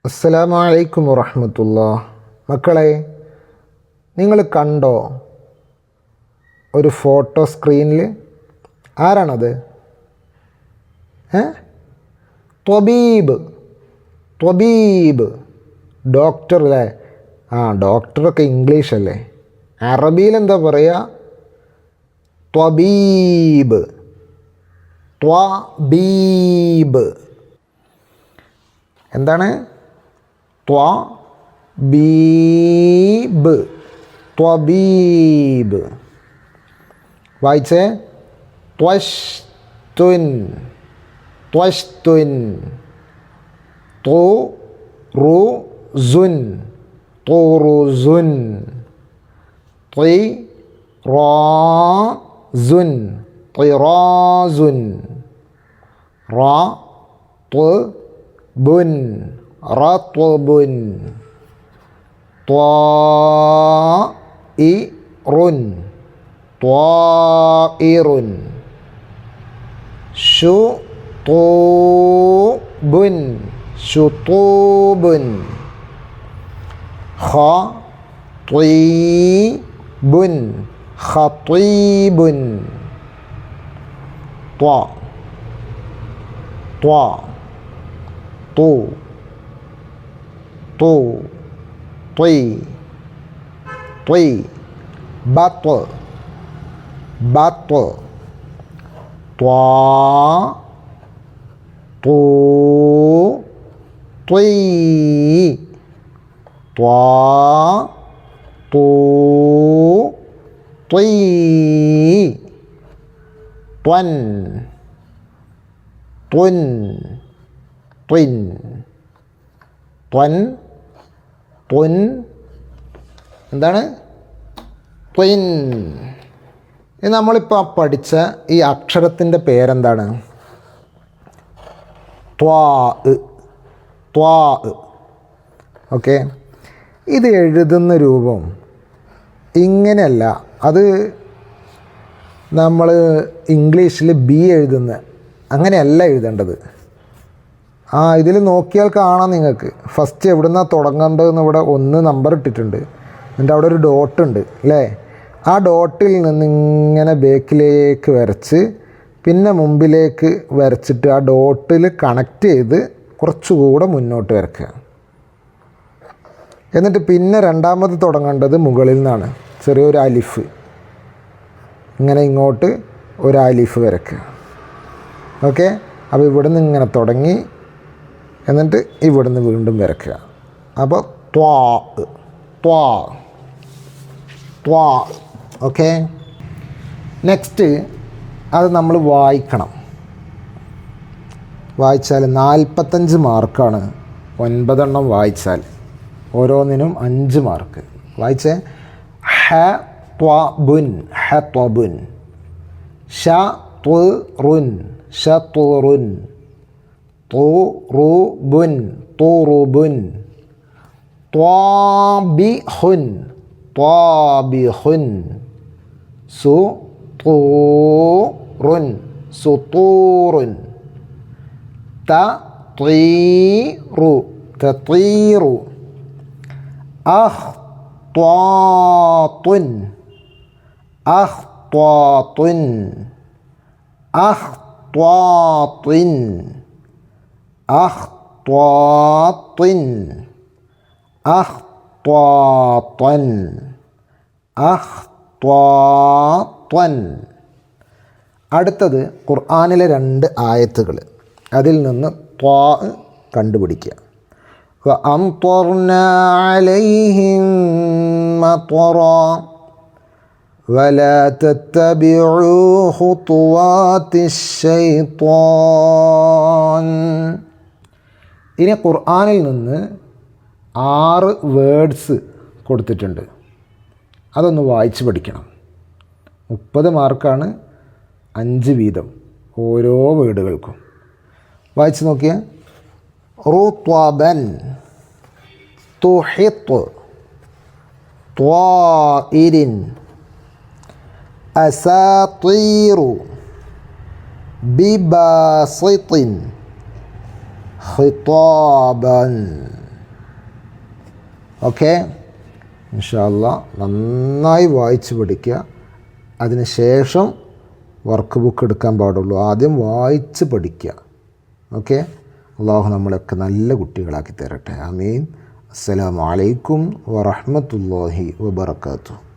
അസ്സലാമു അലൈക്കും വറഹ്മത്തുള്ളാഹി. മക്കളെ, നിങ്ങൾ കണ്ടോ ഒരു ഫോട്ടോ സ്ക്രീനിൽ? ആരാണത്? ത്വബീബ്. ത്വബീബ് ഡോക്ടർ അല്ലേ? ഡോക്ടറൊക്കെ ഇംഗ്ലീഷ് അല്ലേ? അറബിയിൽ എന്താ പറയുക? ത്വബീബ്. ത്വബീബ് എന്താണ്? ത്വബീബ്. ത്വബീബ് വായിച്ചേ. ത്വഷ്തുൻ. ത്വഷ്തുൻ. തുറുസുൻ. തുറുസുൻ. ത്വിറാസുൻ. ത്വിറാസുൻ. റത്ബുൻ. റത്ബുൻ. ത്വാഇറുൻ. ത്വാഇറുൻ. ശുതൂബുൻ. ശുതൂബുൻ. ഖത്വീബുൻ. ഖത്വീബുൻ. ത്വാ. ത്വാ. തു. തു. ത്വി. ത്വി. ബത്വ. ബത്വ. ത്വാ. തു. ത്വി. ത്വാ. തു. ത്വി. ത്വൻ. ത്വൻ. ത്വിൻ. ത്വൻ. ത്വൻ. എന്താണ്? ത്വിൻ. ഇത് നമ്മളിപ്പോൾ പഠിച്ച ഈ അക്ഷരത്തിൻ്റെ പേരെന്താണ്? ത്വാ. ത്വാ. ഓക്കെ. ഇത് എഴുതുന്ന രൂപം ഇങ്ങനെയല്ല. അത് നമ്മൾ ഇംഗ്ലീഷിൽ ബി എഴുതുന്ന അങ്ങനെയല്ല എഴുതേണ്ടത്. ഇതിൽ നോക്കിയാൽ കാണാം നിങ്ങൾക്ക്. ഫസ്റ്റ് എവിടുന്നാണ് തുടങ്ങേണ്ടതെന്ന് ഇവിടെ 1 നമ്പർ ഇട്ടിട്ടുണ്ട്. എന്നിട്ട് അവിടെ ഒരു ഡോട്ട് ഉണ്ട് അല്ലേ? ആ ഡോട്ടിൽ നിന്ന് ഇങ്ങനെ ബേക്കിലേക്ക് വരച്ച് പിന്നെ മുമ്പിലേക്ക് വരച്ചിട്ട് ആ ഡോട്ടിൽ കണക്ട് ചെയ്ത് കുറച്ചുകൂടെ മുന്നോട്ട് വരയ്ക്കുക. എന്നിട്ട് പിന്നെ രണ്ടാമത് തുടങ്ങേണ്ടത് മുകളിൽ നിന്നാണ്. ചെറിയൊരു അലിഫ് ഇങ്ങനെ ഇങ്ങോട്ട് ഒരു അലിഫ് വരയ്ക്കുക. ഓക്കെ. അപ്പോൾ ഇവിടുന്ന് ഇങ്ങനെ തുടങ്ങി എന്നിട്ട് ഇവിടുന്ന് വീണ്ടും വരയ്ക്കുക. അപ്പോൾ ത്വാ. ത്വാ. ത്വാ. ഓക്കെ. നെക്സ്റ്റ് അത് നമ്മൾ വായിക്കണം. വായിച്ചാൽ 45 മാർക്കാണ്. 9 എണ്ണം വായിച്ചാൽ ഓരോന്നിനും 5 മാർക്ക്. വായിച്ചേ. ഹ ത്വബുൻ. ഹ ത്വബുൻ. ഷ ത്വറുൻ. ഷ ത്വറുൻ. തുറുബുൻ. തുറുബുൻ. ത്വാബിഹുൻ. ത്വാബിഹുൻ. സുതൂറുൻ. സുതൂറുൻ. തത്വീറു. തത്വീറു. അഖ്ത്വാത്തുൻ. അഖ്ത്വാത്തുൻ. അഖ്ത്വാത്തുൻ. അഖ്ത്വാത്തുൻ. അഖ്ത്വാത്തുൻ. അഖ്ത്വാത്തുൻ. അടുത്തത് ഖുർആനിലെ 2 ആയത്തുകൾ. അതിൽ നിന്ന് ത്വാ കണ്ടുപിടിക്കുക. വഅംതർനാ അലൈഹിം മത്വറാ വലാ തത്തബിഉ ഖുതുവാതിശ് ശൈത്വാൻ. ഇനി ഖുർആനിൽ നിന്ന് 6 വേർഡ്സ് കൊടുത്തിട്ടുണ്ട്. അതൊന്ന് വായിച്ച് പഠിക്കണം. 30 മാർക്കാണ്. 5 വീതം ഓരോ വേർഡുകൾക്കും. വായിച്ച് നോക്കിയാൽ റുത്വബൻ. തുഹിത്ത്. ത്വാഇരിൻ. അസാത്തീറു. ബിബാസിത്തിൻ. ഖിതാബൻ. ഓക്കെ, ഇൻഷാ അല്ലാഹ് നന്നായി വായിച്ച് പഠിക്കുക. അതിന് ശേഷം വർക്ക് ബുക്ക് എടുക്കാൻ പാടുള്ളൂ. ആദ്യം വായിച്ച് പഠിക്കുക. ഓക്കെ, അള്ളാഹു നമ്മളൊക്കെ നല്ല കുട്ടികളാക്കി തരട്ടെ. ആമീൻ. അസ്സലാമു അലൈക്കും വറഹ്മത്തുള്ളാഹി വബറകാതുഹു.